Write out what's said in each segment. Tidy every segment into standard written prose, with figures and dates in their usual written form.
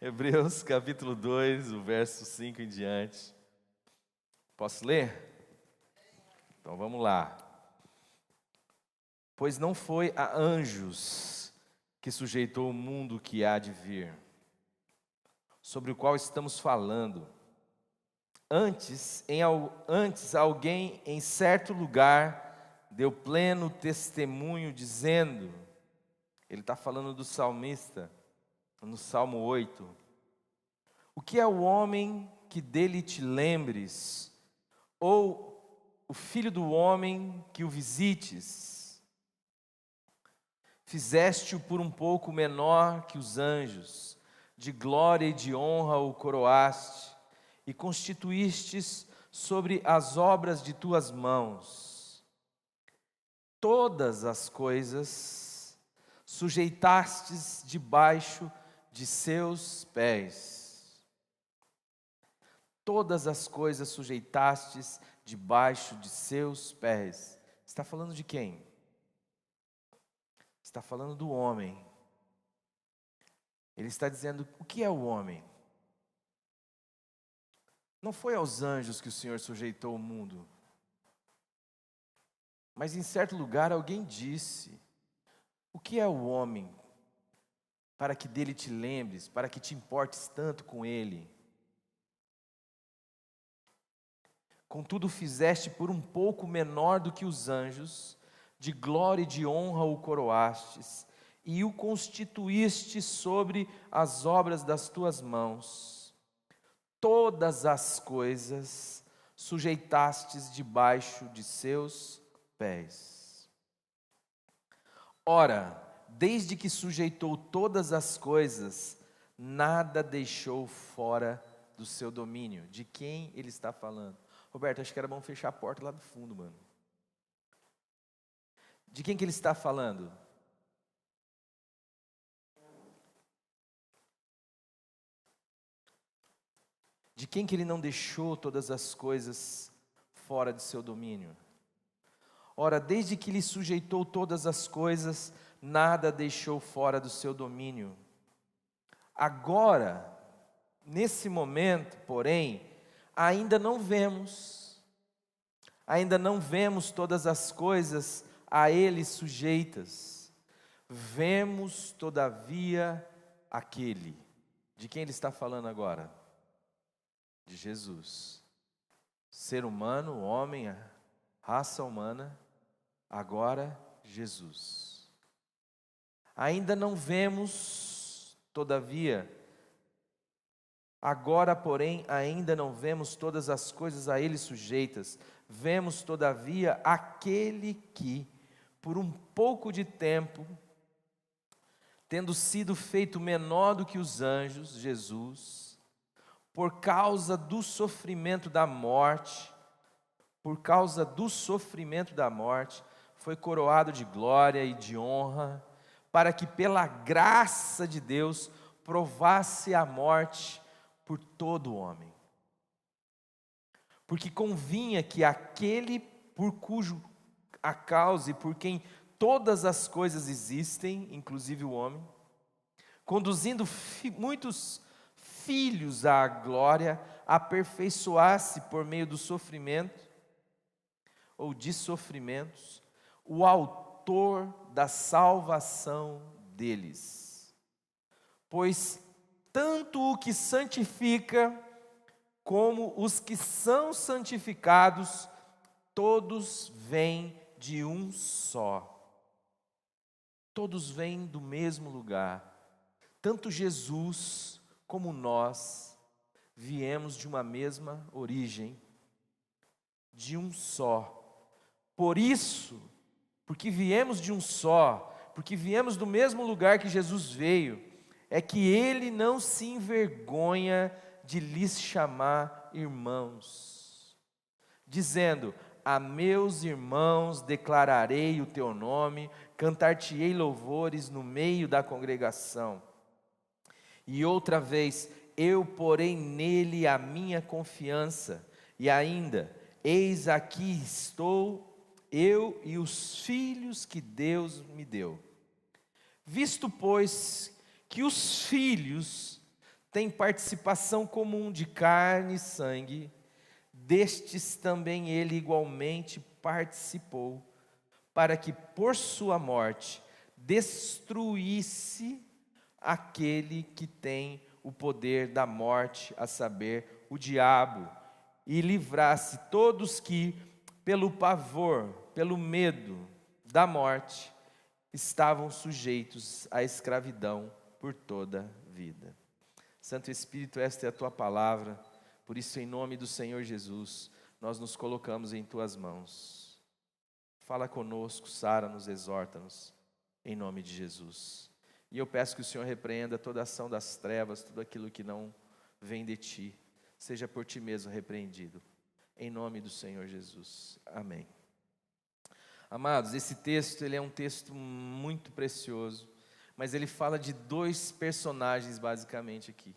Hebreus capítulo 2, o verso 5 em diante. Posso ler? Então vamos lá. Pois não foi a anjos que sujeitou o mundo que há de vir, sobre o qual estamos falando. Antes alguém em certo lugar deu pleno testemunho dizendo, ele está falando do salmista, no Salmo 8, o que é o homem que dele te lembres, ou o filho do homem que o visites? Fizeste-o por um pouco menor que os anjos, de glória e de honra o coroaste, e constituístes sobre as obras de tuas mãos. Todas as coisas sujeitastes debaixo de seus pés. Todas as coisas sujeitastes debaixo de seus pés. Está falando de quem? Está falando do homem. Ele está dizendo, o que é o homem? Não foi aos anjos que o Senhor sujeitou o mundo. Mas em certo lugar alguém disse, o que é o homem? Para que dele te lembres, para que te importes tanto com ele. Contudo fizeste por um pouco menor do que os anjos, de glória e de honra o coroastes, e o constituíste sobre as obras das tuas mãos. Todas as coisas sujeitastes debaixo de seus pés. Ora, desde que sujeitou todas as coisas, nada deixou fora do seu domínio. De quem ele está falando? Roberto, acho que era bom fechar a porta lá do fundo, mano. De quem que ele está falando? De quem que ele não deixou todas as coisas fora de seu domínio? Ora, desde que lhe sujeitou todas as coisas, nada deixou fora do seu domínio. Agora, nesse momento, porém, ainda não vemos todas as coisas a ele sujeitas. Vemos, todavia, aquele. De quem ele está falando agora? De Jesus. Ser humano, homem, raça humana, agora Jesus. Ainda não vemos, todavia, agora, porém, ainda não vemos todas as coisas a ele sujeitas. Vemos, todavia, aquele que, por um pouco de tempo, tendo sido feito menor do que os anjos, Jesus, por causa do sofrimento da morte, foi coroado de glória e de honra, para que pela graça de Deus provasse a morte por todo homem. Porque convinha que aquele por cujo a causa e por quem todas as coisas existem, inclusive o homem, conduzindo muitos filhos à glória, aperfeiçoasse por meio do sofrimento, ou de sofrimentos, o autor da salvação deles. Pois tanto o que santifica, como os que são santificados, todos vêm de um só. Todos vêm do mesmo lugar. Tanto Jesus como nós viemos de uma mesma origem, de um só. Por isso, porque viemos de um só, porque viemos do mesmo lugar que Jesus veio, é que ele não se envergonha de lhes chamar irmãos, dizendo: a meus irmãos declararei o teu nome, cantar-te-ei louvores no meio da congregação. E outra vez, eu porei nele a minha confiança, e ainda, eis aqui estou, eu e os filhos que Deus me deu. Visto, pois, que os filhos tem participação comum de carne e sangue, destes também ele igualmente participou, para que por sua morte destruísse aquele que tem o poder da morte, a saber, o diabo, e livrasse todos que, pelo pavor, pelo medo da morte, estavam sujeitos à escravidão por toda a vida. Santo Espírito, esta é a tua palavra, por isso, em nome do Senhor Jesus, nós nos colocamos em tuas mãos. Fala conosco, sara-nos, exorta-nos, em nome de Jesus. E eu peço que o Senhor repreenda toda ação das trevas, tudo aquilo que não vem de ti, seja por ti mesmo repreendido, em nome do Senhor Jesus. Amém. Amados, esse texto ele é um texto muito precioso, mas ele fala de dois personagens basicamente aqui.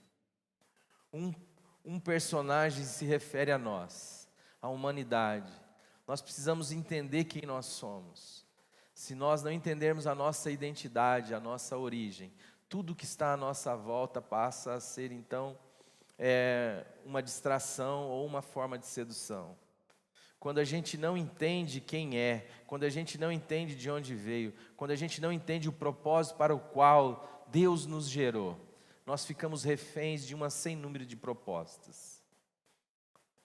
Um personagem se refere a nós, à humanidade. Nós precisamos entender quem nós somos. Se nós não entendermos a nossa identidade, a nossa origem, tudo que está à nossa volta passa a ser então uma distração ou uma forma de sedução. Quando a gente não entende quem é, quando a gente não entende de onde veio, quando a gente não entende o propósito para o qual Deus nos gerou, nós ficamos reféns de uma sem número de propostas.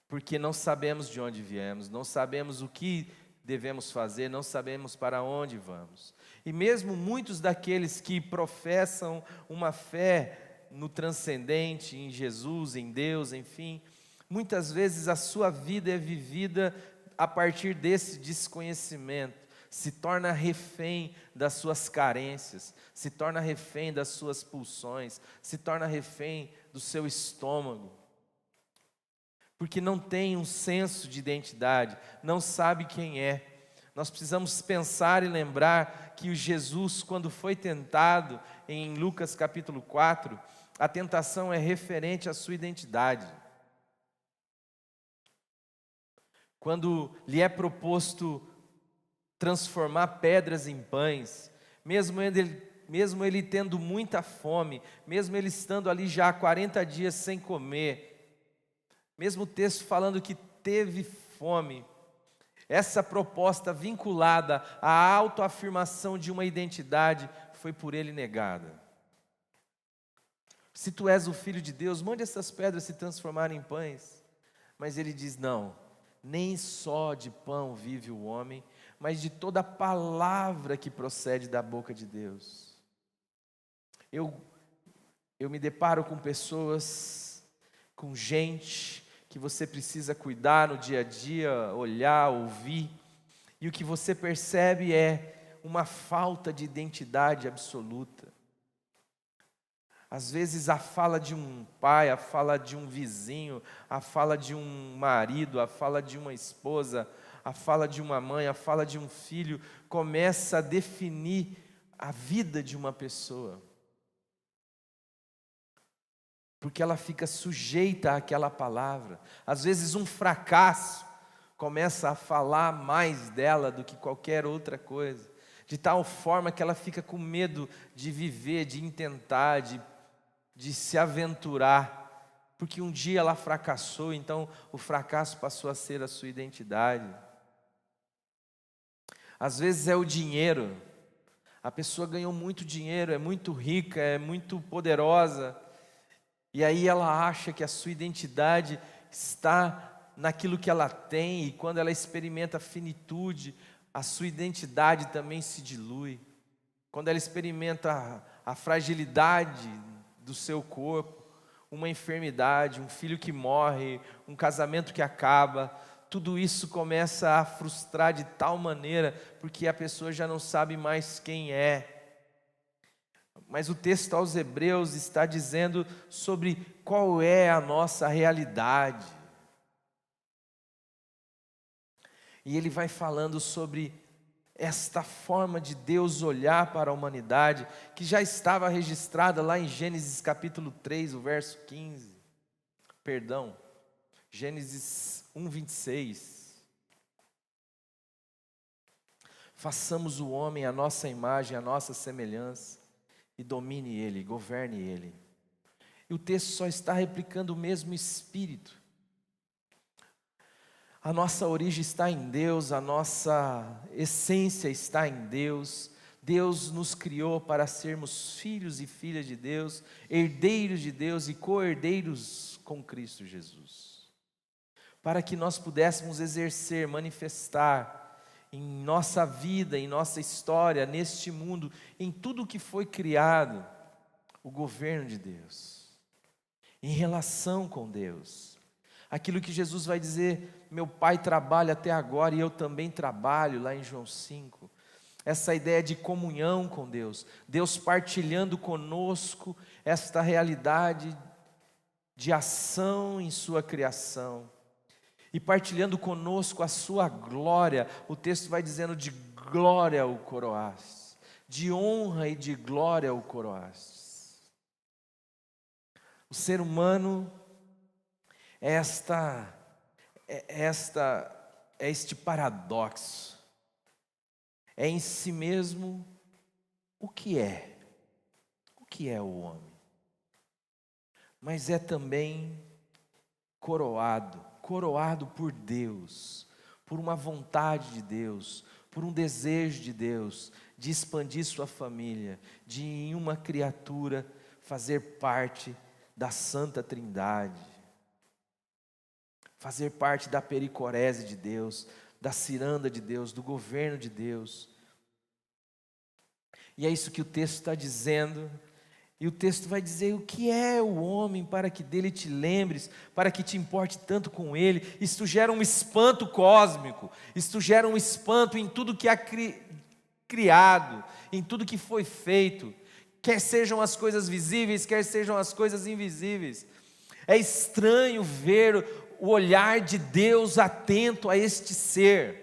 Porque não sabemos de onde viemos, não sabemos o que devemos fazer, não sabemos para onde vamos. E mesmo muitos daqueles que professam uma fé no transcendente, em Jesus, em Deus, enfim, muitas vezes a sua vida é vivida a partir desse desconhecimento, se torna refém das suas carências, se torna refém das suas pulsões, se torna refém do seu estômago, porque não tem um senso de identidade, não sabe quem é. Nós precisamos pensar e lembrar que o Jesus, quando foi tentado, em Lucas capítulo 4, a tentação é referente à sua identidade. Quando lhe é proposto transformar pedras em pães, mesmo ele tendo muita fome, mesmo ele estando ali já há 40 dias sem comer, mesmo o texto falando que teve fome, essa proposta vinculada à autoafirmação de uma identidade foi por ele negada. Se tu és o Filho de Deus, mande essas pedras se transformarem em pães. Mas ele diz, não, nem só de pão vive o homem, mas de toda palavra que procede da boca de Deus. Eu me deparo com pessoas, com gente que você precisa cuidar no dia a dia, olhar, ouvir, e o que você percebe é uma falta de identidade absoluta. Às vezes a fala de um pai, a fala de um vizinho, a fala de um marido, a fala de uma esposa, a fala de uma mãe, a fala de um filho, começa a definir a vida de uma pessoa. Porque ela fica sujeita àquela palavra. Às vezes um fracasso começa a falar mais dela do que qualquer outra coisa, de tal forma que ela fica com medo de viver, de intentar, de se aventurar, porque um dia ela fracassou, então o fracasso passou a ser a sua identidade. Às vezes é o dinheiro, a pessoa ganhou muito dinheiro, é muito rica, é muito poderosa, e aí ela acha que a sua identidade está naquilo que ela tem, e quando ela experimenta a finitude, a sua identidade também se dilui. Quando ela experimenta a fragilidade do seu corpo, uma enfermidade, um filho que morre, um casamento que acaba, tudo isso começa a frustrar de tal maneira, porque a pessoa já não sabe mais quem é. Mas o texto aos Hebreus está dizendo sobre qual é a nossa realidade. E ele vai falando sobre esta forma de Deus olhar para a humanidade, que já estava registrada lá em Gênesis capítulo 3, o verso 15. Perdão, Gênesis 1, 26. Façamos o homem à nossa imagem, à nossa semelhança, e domine ele, governe ele. E o texto só está replicando o mesmo espírito. A nossa origem está em Deus, a nossa essência está em Deus. Deus nos criou para sermos filhos e filhas de Deus, herdeiros de Deus e co-herdeiros com Cristo Jesus. Para que nós pudéssemos exercer, manifestar em nossa vida, em nossa história, neste mundo, em tudo que foi criado, o governo de Deus, em relação com Deus. Aquilo que Jesus vai dizer, meu Pai trabalha até agora e eu também trabalho, lá em João 5. Essa ideia de comunhão com Deus, Deus partilhando conosco esta realidade de ação em sua criação, e partilhando conosco a sua glória. O texto vai dizendo: de glória o coroaste, de honra e de glória o coroaste. O ser humano é este paradoxo. É em si mesmo o que é o homem, mas é também coroado por Deus, por uma vontade de Deus, por um desejo de Deus, de expandir sua família, de em uma criatura fazer parte da Santa Trindade, fazer parte da pericorese de Deus, da ciranda de Deus, do governo de Deus. E é isso que o texto está dizendo. E o texto vai dizer: o que é o homem para que dele te lembres, para que te importe tanto com ele? Isto gera um espanto cósmico, isto gera um espanto em tudo que há criado, em tudo que foi feito, quer sejam as coisas visíveis, quer sejam as coisas invisíveis. É estranho ver o olhar de Deus atento a este ser.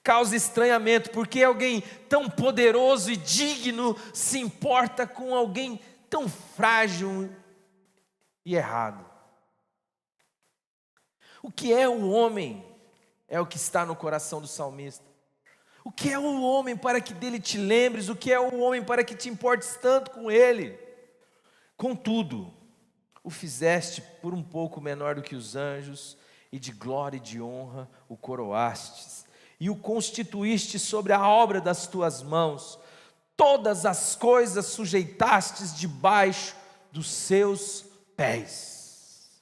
Causa estranhamento, porque alguém tão poderoso e digno se importa com alguém tão frágil e errado. O que é o homem? É o que está no coração do salmista. O que é o homem para que dele te lembres? O que é o homem para que te importes tanto com ele? Contudo, o fizeste por um pouco menor do que os anjos, e de glória e de honra o coroastes, e o constituíste sobre a obra das tuas mãos. Todas as coisas sujeitastes debaixo dos seus pés.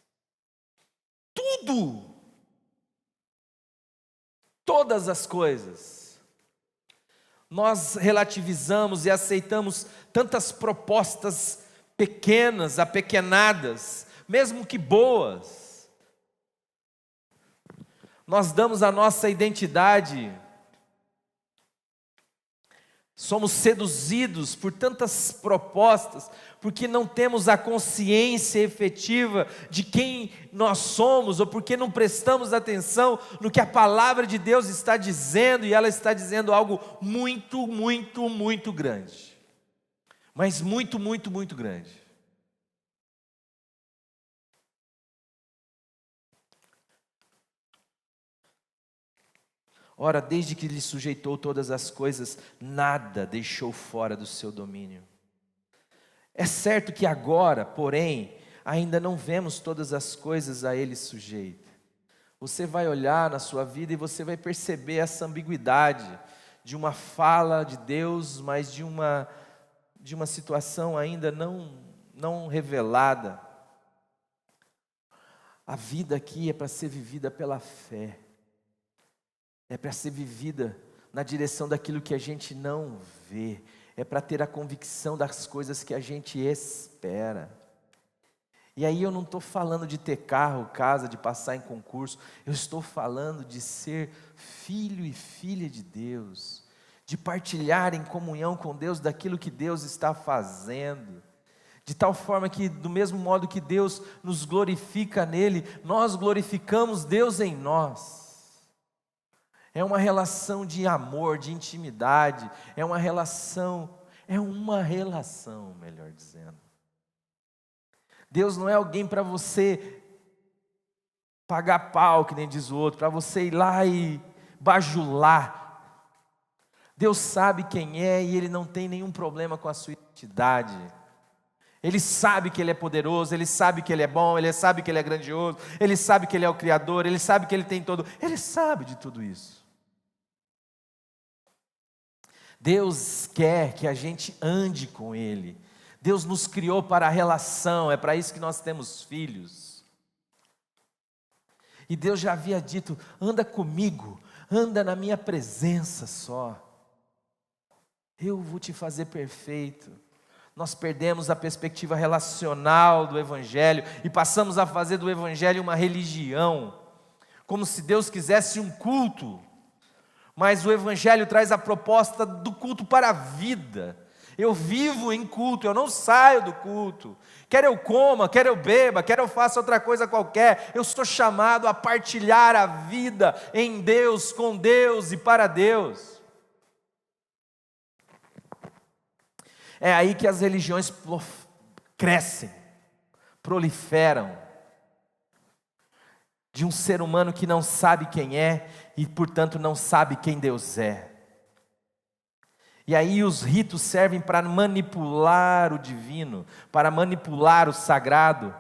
Tudo. Todas as coisas. Nós relativizamos e aceitamos tantas propostas pequenas, apequenadas, mesmo que boas. Nós damos a nossa identidade, somos seduzidos por tantas propostas, porque não temos a consciência efetiva de quem nós somos, ou porque não prestamos atenção no que a palavra de Deus está dizendo, e ela está dizendo algo muito, muito, muito grande. Mas muito, muito, muito grande. Ora, desde que lhe sujeitou todas as coisas, nada deixou fora do seu domínio. É certo que agora, porém, ainda não vemos todas as coisas a ele sujeito. Você vai olhar na sua vida e você vai perceber essa ambiguidade de uma fala de Deus, mas de uma situação ainda não revelada. A vida aqui é para ser vivida pela fé. É para ser vivida na direção daquilo que a gente não vê. É para ter a convicção das coisas que a gente espera. E aí eu não estou falando de ter carro, casa, de passar em concurso. Eu estou falando de ser filho e filha de Deus. De partilhar em comunhão com Deus daquilo que Deus está fazendo. De tal forma que, do mesmo modo que Deus nos glorifica nele, nós glorificamos Deus em nós. É uma relação de amor, de intimidade, é uma relação, melhor dizendo. Deus não é alguém para você pagar pau, que nem diz o outro, para você ir lá e bajular. Deus sabe quem é e Ele não tem nenhum problema com a sua identidade. Ele sabe que Ele é poderoso, Ele sabe que Ele é bom, Ele sabe que Ele é grandioso, Ele sabe que Ele é o Criador, Ele sabe que Ele tem todo, Ele sabe de tudo isso. Deus quer que a gente ande com Ele. Deus nos criou para a relação, é para isso que nós temos filhos. E Deus já havia dito: anda comigo, anda na minha presença só. Eu vou te fazer perfeito. Nós perdemos a perspectiva relacional do Evangelho e passamos a fazer do Evangelho uma religião, como se Deus quisesse um culto. Mas o Evangelho traz a proposta do culto para a vida. Eu vivo em culto, eu não saio do culto. Quer eu coma, quer eu beba, quer eu faça outra coisa qualquer, eu sou chamado a partilhar a vida em Deus, com Deus e para Deus. É aí que as religiões crescem, proliferam. De um ser humano que não sabe quem é e, portanto, não sabe quem Deus é. E aí os ritos servem para manipular o divino, para manipular o sagrado,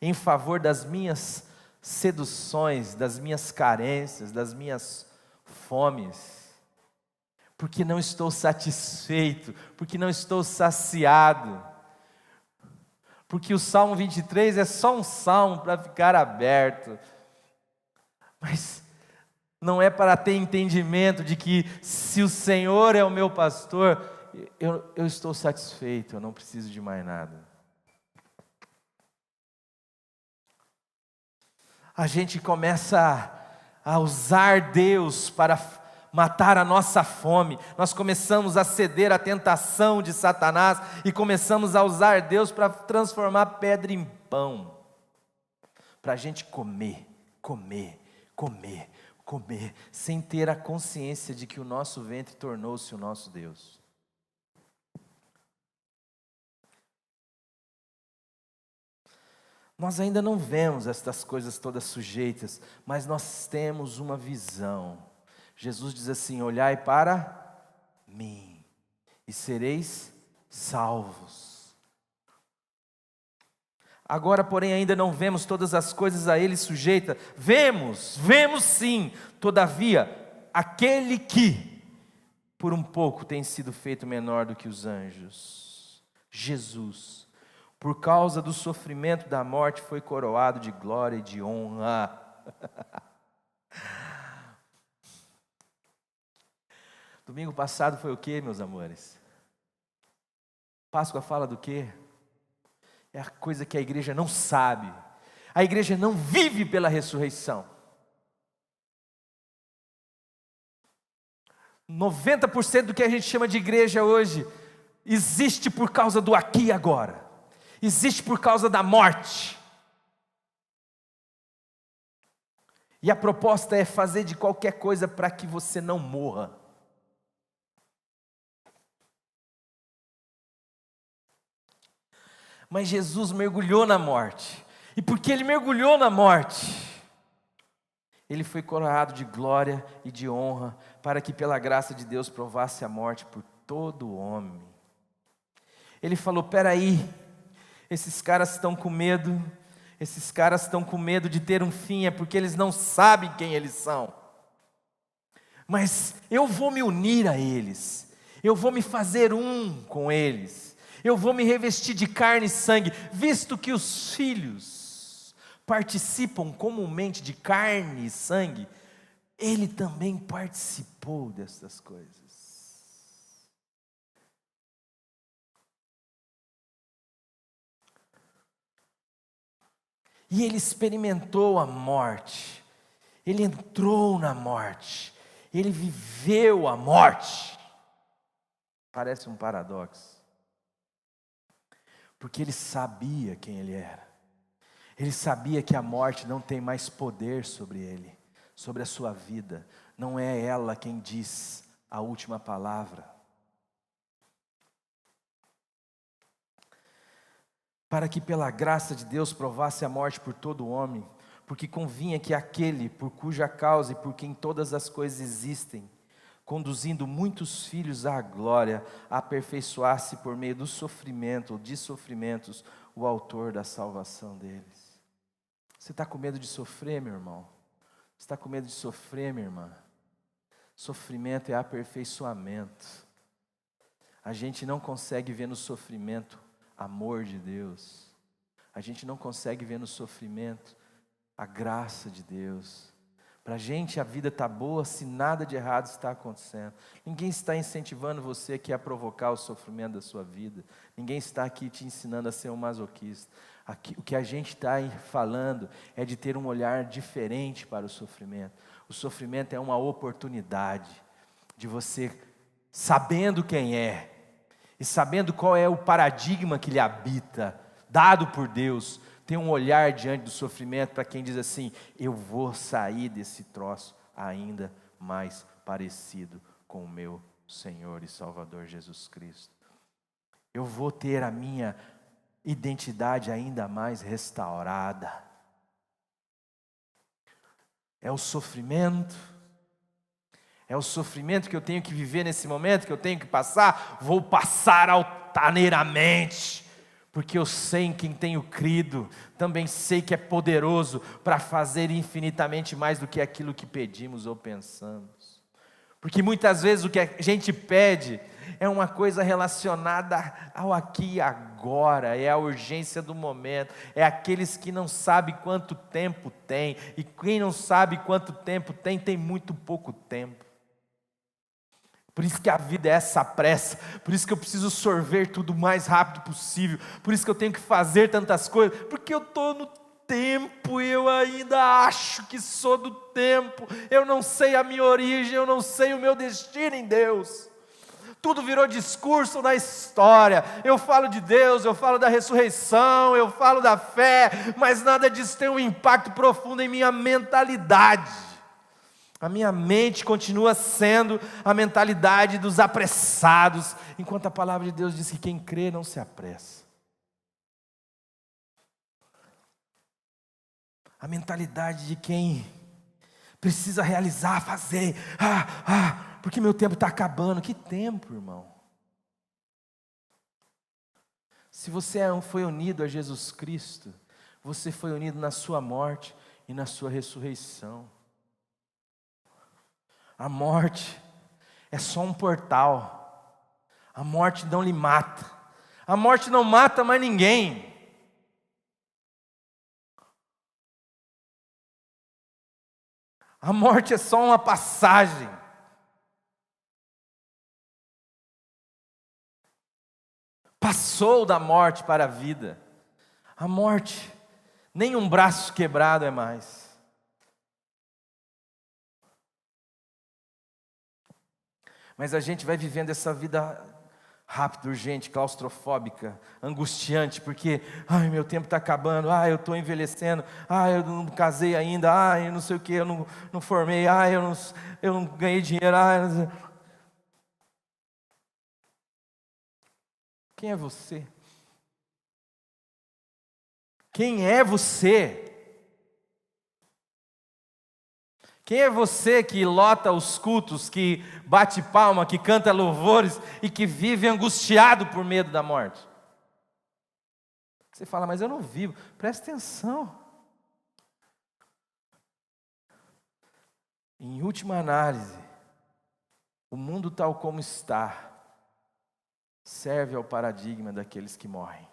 em favor das minhas seduções, das minhas carências, das minhas fomes. Porque não estou satisfeito, porque não estou saciado. Porque o Salmo 23 é só um salmo para ficar aberto. Mas não é para ter entendimento de que se o Senhor é o meu pastor, eu estou satisfeito, eu não preciso de mais nada. A gente começa a usar Deus para matar a nossa fome. Nós começamos a ceder à tentação de Satanás e começamos a usar Deus para transformar pedra em pão, para a gente comer, sem ter a consciência de que o nosso ventre tornou-se o nosso Deus. Nós ainda não vemos estas coisas todas sujeitas, mas nós temos uma visão. Jesus diz assim: olhai para mim e sereis salvos. Agora, porém, ainda não vemos todas as coisas a Ele sujeita. Vemos sim. Todavia, aquele que, por um pouco, tem sido feito menor do que os anjos, Jesus, por causa do sofrimento da morte, foi coroado de glória e de honra. Domingo passado foi o que, meus amores? Páscoa fala do quê? É a coisa que a igreja não sabe. A igreja não vive pela ressurreição. 90% do que a gente chama de igreja hoje existe por causa do aqui e agora. Existe por causa da morte. E a proposta é fazer de qualquer coisa para que você não morra. Mas Jesus mergulhou na morte, e porque Ele mergulhou na morte, Ele foi coroado de glória e de honra, para que pela graça de Deus provasse a morte por todo homem. Ele falou: peraí, esses caras estão com medo, de ter um fim, é porque eles não sabem quem eles são. Mas eu vou me unir a eles, eu vou me fazer um com eles. Eu vou me revestir de carne e sangue, visto que os filhos participam comumente de carne e sangue, Ele também participou dessas coisas. E Ele experimentou a morte, Ele entrou na morte, Ele viveu a morte. Parece um paradoxo. Porque Ele sabia quem Ele era. Ele sabia que a morte não tem mais poder sobre Ele, sobre a sua vida. Não é ela quem diz a última palavra. Para que pela graça de Deus provasse a morte por todo homem, porque convinha que aquele por cuja causa e por quem todas as coisas existem, conduzindo muitos filhos à glória, a aperfeiçoar-se por meio do sofrimento ou de sofrimentos, o autor da salvação deles. Você está com medo de sofrer, meu irmão? Você está com medo de sofrer, minha irmã? Sofrimento é aperfeiçoamento. A gente não consegue ver no sofrimento amor de Deus. A gente não consegue ver no sofrimento a graça de Deus. Para a gente a vida está boa se nada de errado está acontecendo. Ninguém está incentivando você aqui a provocar o sofrimento da sua vida. Ninguém está aqui te ensinando a ser um masoquista. Aqui, o que a gente está falando é de ter um olhar diferente para o sofrimento. O sofrimento é uma oportunidade de você, sabendo quem é, e sabendo qual é o paradigma que lhe habita, dado por Deus, tem um olhar diante do sofrimento para quem diz assim: eu vou sair desse troço ainda mais parecido com o meu Senhor e Salvador Jesus Cristo. Eu vou ter a minha identidade ainda mais restaurada. É o sofrimento que eu tenho que viver nesse momento, que eu tenho que passar, vou passar altaneiramente, porque eu sei em quem tenho crido, também sei que é poderoso para fazer infinitamente mais do que aquilo que pedimos ou pensamos. Porque muitas vezes o que a gente pede é uma coisa relacionada ao aqui e agora, é a urgência do momento, é aqueles que não sabem quanto tempo tem, e quem não sabe quanto tempo tem, tem muito pouco tempo. Por isso que a vida é essa pressa, por isso que eu preciso sorver tudo o mais rápido possível, por isso que eu tenho que fazer tantas coisas, porque eu estou no tempo e eu ainda acho que sou do tempo, eu não sei a minha origem, eu não sei o meu destino em Deus. Tudo virou discurso na história, eu falo de Deus, eu falo da ressurreição, eu falo da fé, mas nada disso tem um impacto profundo em minha mentalidade. A minha mente continua sendo a mentalidade dos apressados, enquanto a palavra de Deus diz que quem crê não se apressa. A mentalidade de quem precisa realizar, fazer, porque meu tempo está acabando. Que tempo, irmão? Se você foi unido a Jesus Cristo, você foi unido na sua morte e na sua ressurreição. A morte é só um portal. A morte não lhe mata. A morte não mata mais ninguém. A morte é só uma passagem. Passou da morte para a vida. A morte, nem um braço quebrado é mais. Mas a gente vai vivendo essa vida rápida, urgente, claustrofóbica, angustiante, porque, meu tempo está acabando, eu estou envelhecendo, eu não casei ainda, eu não sei o que, eu não formei, eu não ganhei dinheiro, Quem é você? Quem é você? Quem é você que lota os cultos, que bate palma, que canta louvores e que vive angustiado por medo da morte? Você fala, mas eu não vivo. Presta atenção. Em última análise, o mundo tal como está, serve ao paradigma daqueles que morrem.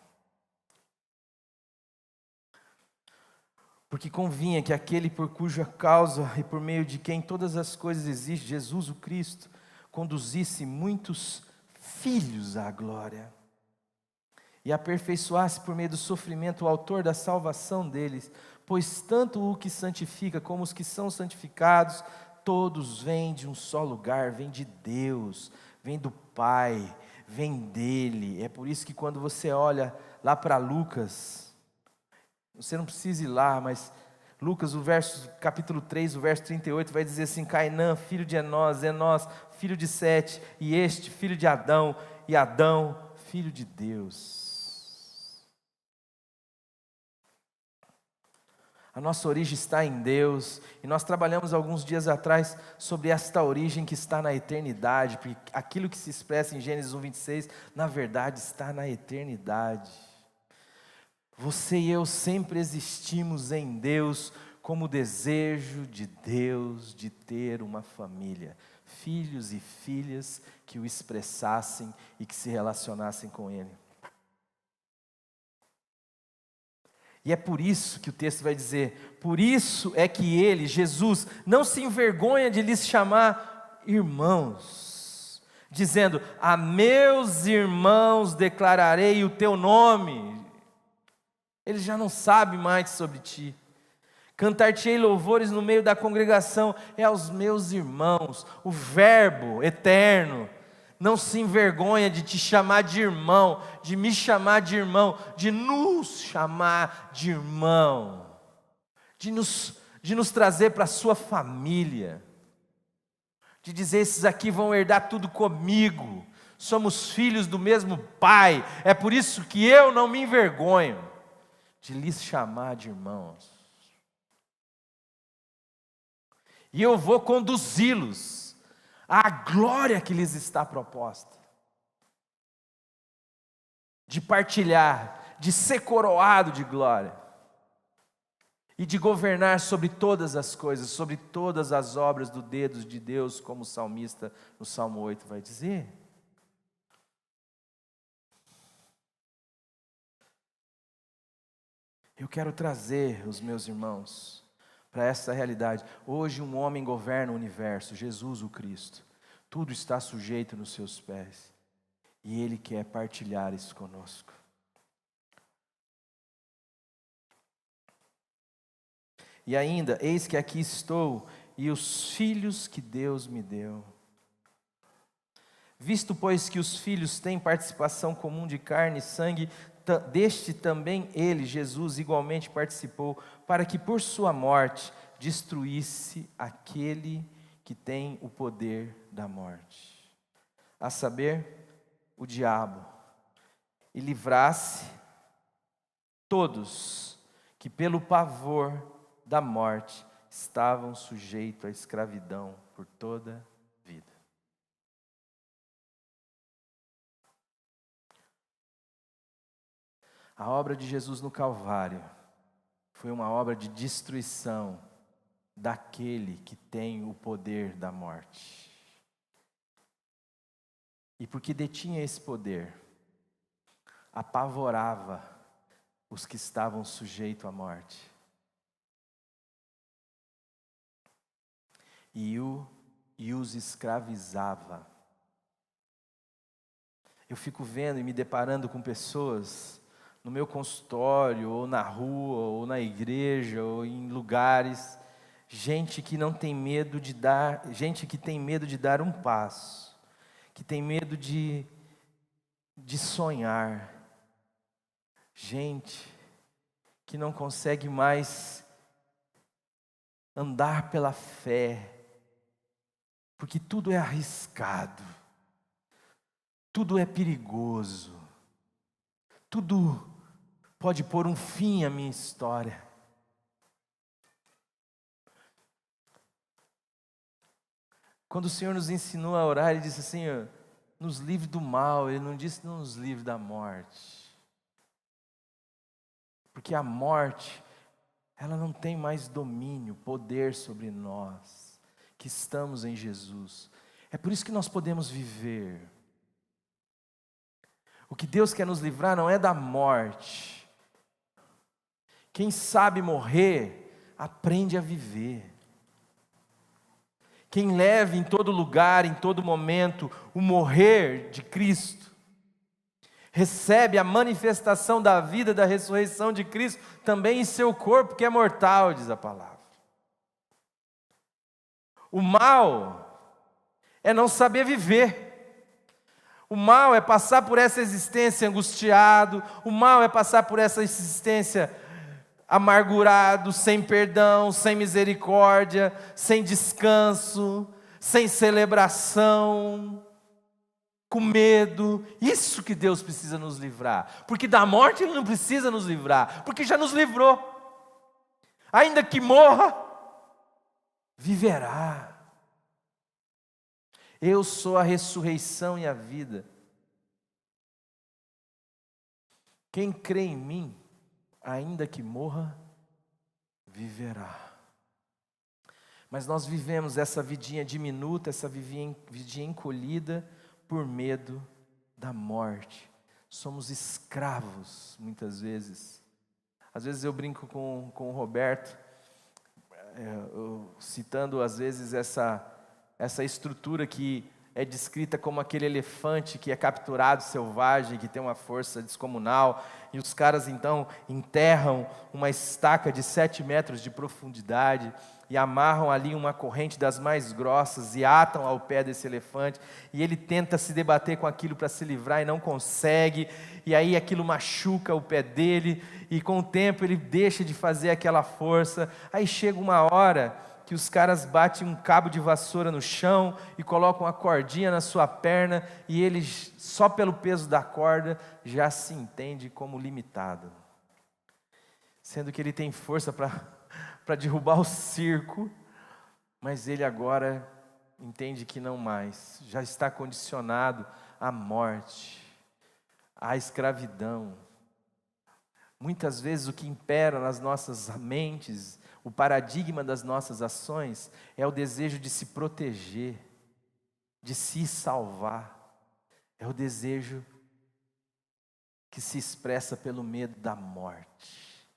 Porque convinha que aquele por cuja causa e por meio de quem todas as coisas existem, Jesus o Cristo, conduzisse muitos filhos à glória, e aperfeiçoasse por meio do sofrimento o autor da salvação deles, pois tanto o que santifica como os que são santificados, todos vêm de um só lugar, vêm de Deus, vêm do Pai, vêm dele. É por isso que quando você olha lá para Lucas, você não precisa ir lá, mas Lucas, capítulo 3, o verso 38, vai dizer assim: Cainã, filho de Enós, Enós, filho de Sete, e este, filho de Adão, e Adão, filho de Deus. A nossa origem está em Deus, e nós trabalhamos alguns dias atrás sobre esta origem que está na eternidade, porque aquilo que se expressa em Gênesis 1:26, na verdade está na eternidade. Você e eu sempre existimos em Deus, como o desejo de Deus de ter uma família, filhos e filhas que o expressassem e que se relacionassem com Ele. E é por isso que o texto vai dizer, por isso é que Ele, Jesus, não se envergonha de lhes chamar irmãos, dizendo, a meus irmãos declararei o teu nome. Ele já não sabe mais sobre ti. Cantar-te-ei louvores no meio da congregação, é aos meus irmãos. O verbo eterno não se envergonha de te chamar de irmão, de me chamar de irmão, de nos chamar de irmão, de nos trazer para a sua família, de dizer, esses aqui vão herdar tudo comigo, somos filhos do mesmo Pai, é por isso que eu não me envergonho de lhes chamar de irmãos. E eu vou conduzi-los à glória que lhes está proposta, de partilhar, de ser coroado de glória, e de governar sobre todas as coisas, sobre todas as obras do dedo de Deus, como o salmista no Salmo 8 vai dizer. Eu quero trazer os meus irmãos para essa realidade. Hoje um homem governa o universo, Jesus o Cristo. Tudo está sujeito nos seus pés. E Ele quer partilhar isso conosco. E ainda, eis que aqui estou, e os filhos que Deus me deu. Visto, pois, que os filhos têm participação comum de carne e sangue, deste também ele, Jesus, igualmente participou, para que por sua morte destruísse aquele que tem o poder da morte, a saber, o diabo, e livrasse todos que pelo pavor da morte estavam sujeitos à escravidão por toda a vida. A obra de Jesus no Calvário foi uma obra de destruição daquele que tem o poder da morte. E porque detinha esse poder, apavorava os que estavam sujeitos à morte. E os escravizava. Eu fico vendo e me deparando com pessoas no meu consultório, ou na rua, ou na igreja, ou em lugares, gente que não tem medo de dar, gente que tem medo de dar um passo, que tem medo de sonhar, gente que não consegue mais andar pela fé, porque tudo é arriscado, tudo é perigoso, tudo pode pôr um fim à minha história. Quando o Senhor nos ensinou a orar, Ele disse assim, nos livre do mal, Ele não disse não nos livre da morte. Porque a morte, ela não tem mais domínio, poder sobre nós, que estamos em Jesus. É por isso que nós podemos viver. O que Deus quer nos livrar não é da morte. Quem sabe morrer, aprende a viver. Quem leva em todo lugar, em todo momento, o morrer de Cristo, recebe a manifestação da vida, da ressurreição de Cristo, também em seu corpo, que é mortal, diz a palavra. O mal é não saber viver. O mal é passar por essa existência angustiado, o mal é passar por essa existência amargurado, sem perdão, sem misericórdia, sem descanso, sem celebração, com medo. Isso que Deus precisa nos livrar, porque da morte Ele não precisa nos livrar, porque já nos livrou. ainda que morra, viverá. Eu sou a ressurreição e a vida. Quem crê em mim, ainda que morra, viverá. Mas nós vivemos essa vidinha diminuta, essa vidinha encolhida por medo da morte. Somos escravos, muitas vezes. Às vezes eu brinco com o Roberto, citando às vezes essa estrutura que é descrita como aquele elefante que é capturado selvagem, que tem uma força descomunal, e os caras então enterram uma estaca de 7 metros de profundidade, e amarram ali uma corrente das mais grossas, e atam ao pé desse elefante, e ele tenta se debater com aquilo para se livrar, e não consegue, e aí aquilo machuca o pé dele, e com o tempo ele deixa de fazer aquela força, aí chega uma hora que os caras batem um cabo de vassoura no chão e colocam uma cordinha na sua perna e ele, só pelo peso da corda, já se entende como limitado. Sendo que ele tem força para derrubar o circo, mas ele agora entende que não mais, já está condicionado à morte, à escravidão. Muitas vezes o que impera nas nossas mentes, o paradigma das nossas ações, é o desejo de se proteger, de se salvar. É o desejo que se expressa pelo medo da morte.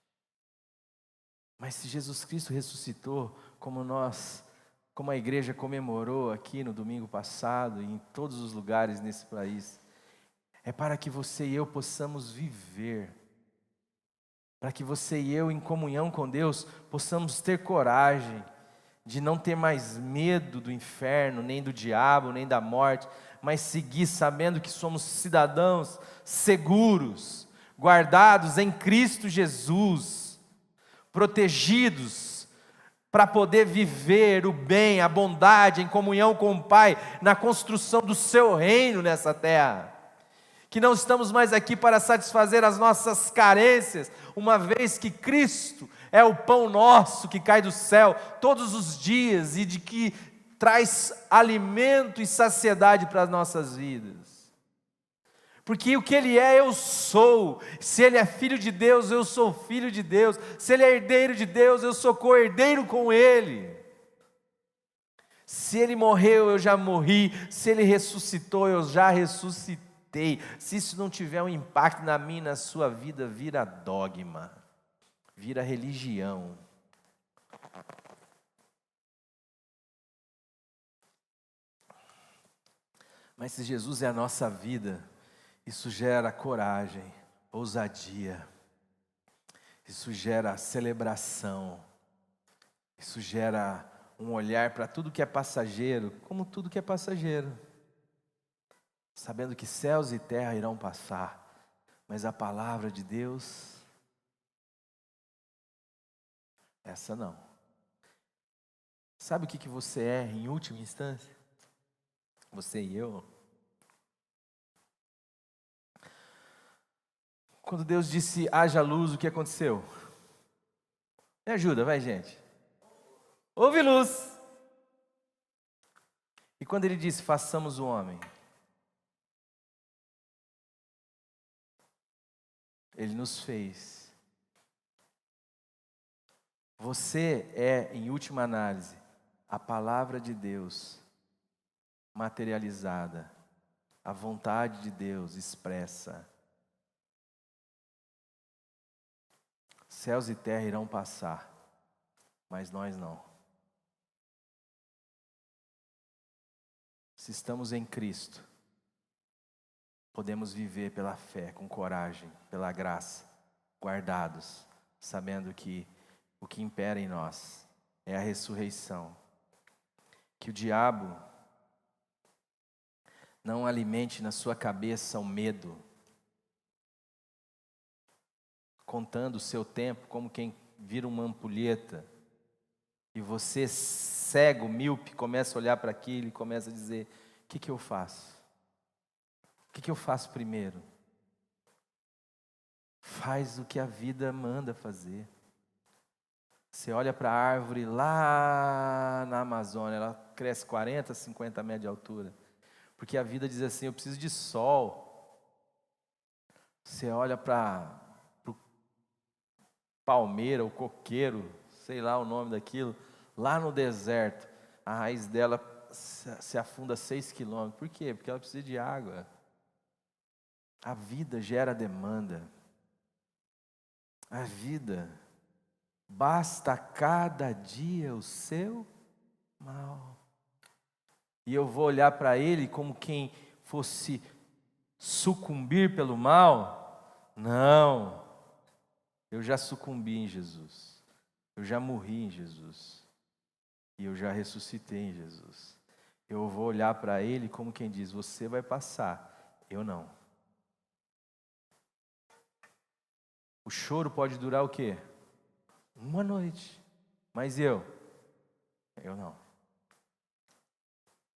Mas se Jesus Cristo ressuscitou, como a igreja comemorou aqui no domingo passado, e em todos os lugares nesse país, é para que você e eu possamos viver, para que você e eu, em comunhão com Deus, possamos ter coragem de não ter mais medo do inferno, nem do diabo, nem da morte, mas seguir sabendo que somos cidadãos seguros, guardados em Cristo Jesus, protegidos, para poder viver o bem, a bondade, em comunhão com o Pai, na construção do seu reino nessa terra. Que não estamos mais aqui para satisfazer as nossas carências, uma vez que Cristo é o pão nosso que cai do céu todos os dias e de que traz alimento e saciedade para as nossas vidas. Porque o que Ele é, eu sou. Se Ele é filho de Deus, eu sou filho de Deus. Se Ele é herdeiro de Deus, eu sou co-herdeiro com Ele. Se Ele morreu, eu já morri. Se Ele ressuscitou, eu já ressuscitei. Se isso não tiver um impacto na minha e na sua vida, vira dogma, vira religião. Mas se Jesus é a nossa vida, isso gera coragem, ousadia, isso gera celebração, isso gera um olhar para tudo que é passageiro, como tudo que é passageiro. Sabendo que céus e terra irão passar, mas a palavra de Deus, essa não. Sabe o que você é em última instância? Você e eu. Quando Deus disse, haja luz, o que aconteceu? Me ajuda, vai gente. Houve luz. E quando Ele disse, façamos o homem? Ele nos fez. Você é, em última análise, a palavra de Deus materializada, a vontade de Deus expressa. Céus e terra irão passar, mas nós não. Se estamos em Cristo, podemos viver pela fé, com coragem, pela graça, guardados, sabendo que o que impera em nós é a ressurreição. Que o diabo não alimente na sua cabeça o medo, contando o seu tempo como quem vira uma ampulheta, e você, cego, míope, começa a olhar para aquilo e começa a dizer, o que eu faço? O que eu faço primeiro? Faz o que a vida manda fazer. Você olha para a árvore lá na Amazônia, ela cresce 40, 50 metros de altura. Porque a vida diz assim, eu preciso de sol. Você olha para o palmeira, o coqueiro, sei lá o nome daquilo, lá no deserto, a raiz dela se afunda 6 quilômetros. Por quê? Porque ela precisa de água. A vida gera demanda. A vida, basta a cada dia o seu mal. E eu vou olhar para ele como quem fosse sucumbir pelo mal? Não. Eu já sucumbi em Jesus. Eu já morri em Jesus. E eu já ressuscitei em Jesus. Eu vou olhar para ele como quem diz, você vai passar, eu não. O choro pode durar o quê? Uma noite. Mas eu não.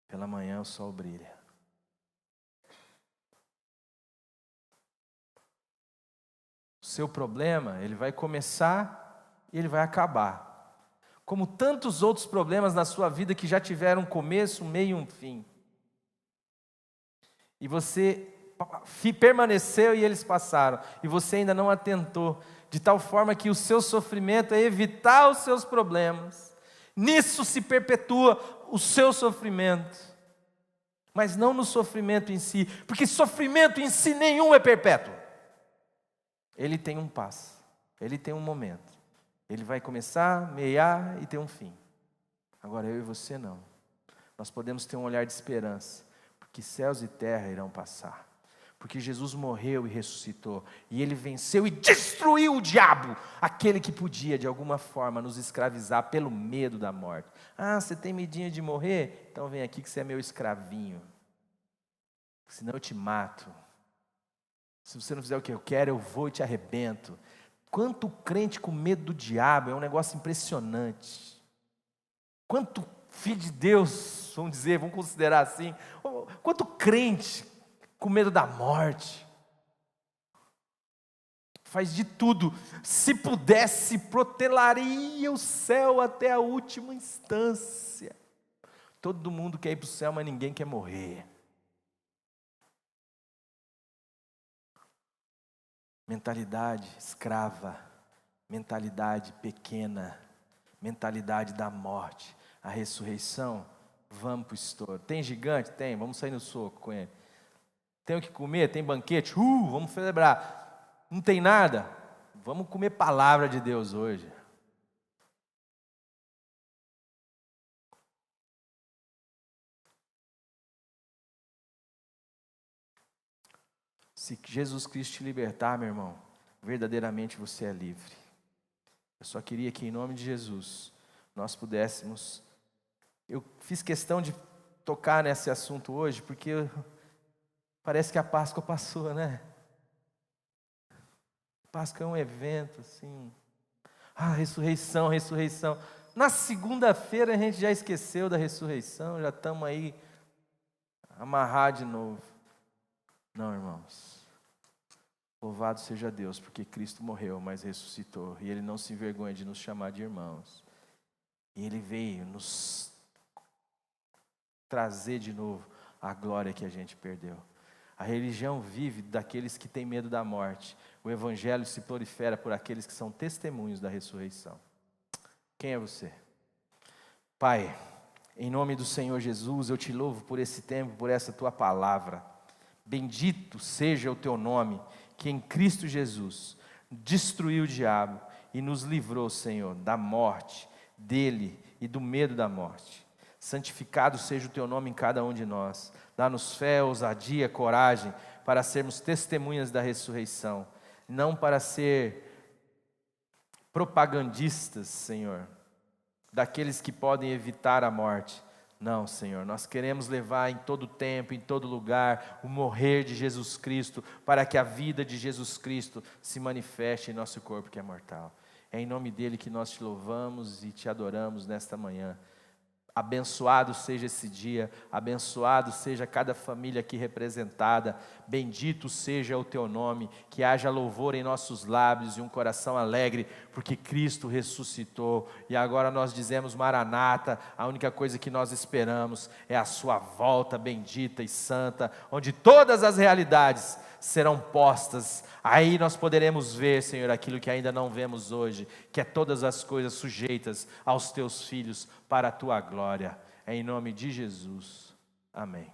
Pela manhã o sol brilha. O seu problema, ele vai começar e ele vai acabar. Como tantos outros problemas na sua vida que já tiveram um começo, um meio e um fim. E você permaneceu e eles passaram. E você ainda não atentou. De tal forma que o seu sofrimento é evitar os seus problemas. Nisso se perpetua o seu sofrimento. Mas não no sofrimento em si. Porque sofrimento em si nenhum é perpétuo. Ele tem um passo. Ele tem um momento. Ele vai começar, meiar e ter um fim. Agora eu e você não. Nós podemos ter um olhar de esperança. Porque céus e terra irão passar. Porque Jesus morreu e ressuscitou. E Ele venceu e destruiu o diabo. Aquele que podia, de alguma forma, nos escravizar pelo medo da morte. Ah, você tem medinho de morrer? Então vem aqui que você é meu escravinho. Senão eu te mato. Se você não fizer o que eu quero, eu vou e te arrebento. Quanto crente com medo do diabo, é um negócio impressionante. Quanto filho de Deus, vamos dizer, vamos considerar assim, quanto crente com medo da morte. Faz de tudo, se pudesse, protelaria o céu até a última instância. Todo mundo quer ir para o céu, mas ninguém quer morrer. Mentalidade escrava, mentalidade pequena, mentalidade da morte. A ressurreição, vamos para o estouro. Tem gigante? Tem, vamos sair no soco com ele. Tem o que comer? Tem banquete? Vamos celebrar. Não tem nada? Vamos comer palavra de Deus hoje. Se Jesus Cristo te libertar, meu irmão, verdadeiramente você é livre. Eu só queria que em nome de Jesus, nós pudéssemos... Eu fiz questão de tocar nesse assunto hoje, porque parece que a Páscoa passou, né? Páscoa é um evento, assim... ressurreição, ressurreição. Na segunda-feira a gente já esqueceu da ressurreição, já estamos aí amarrados de novo. Não, irmãos. Louvado seja Deus, porque Cristo morreu, mas ressuscitou. E Ele não se envergonha de nos chamar de irmãos. E Ele veio nos trazer de novo a glória que a gente perdeu. A religião vive daqueles que têm medo da morte. O Evangelho se prolifera por aqueles que são testemunhos da ressurreição. Quem é você? Pai, em nome do Senhor Jesus, eu te louvo por esse tempo, por essa tua palavra. Bendito seja o teu nome, que em Cristo Jesus destruiu o diabo e nos livrou, Senhor, da morte, dele e do medo da morte. Santificado seja o teu nome em cada um de nós. Dá-nos fé, ousadia, coragem, para sermos testemunhas da ressurreição, não para ser propagandistas, Senhor, daqueles que podem evitar a morte. Não, Senhor, nós queremos levar em todo tempo, em todo lugar, o morrer de Jesus Cristo, para que a vida de Jesus Cristo se manifeste em nosso corpo que é mortal. É em nome dele que nós te louvamos e te adoramos nesta manhã. Abençoado seja esse dia, abençoado seja cada família aqui representada, bendito seja o teu nome, que haja louvor em nossos lábios e um coração alegre, porque Cristo ressuscitou, e agora nós dizemos Maranata, a única coisa que nós esperamos é a sua volta bendita e santa, onde todas as realidades serão postas, aí nós poderemos ver, Senhor, aquilo que ainda não vemos hoje, que é todas as coisas sujeitas aos teus filhos, para a tua glória, em nome de Jesus, amém.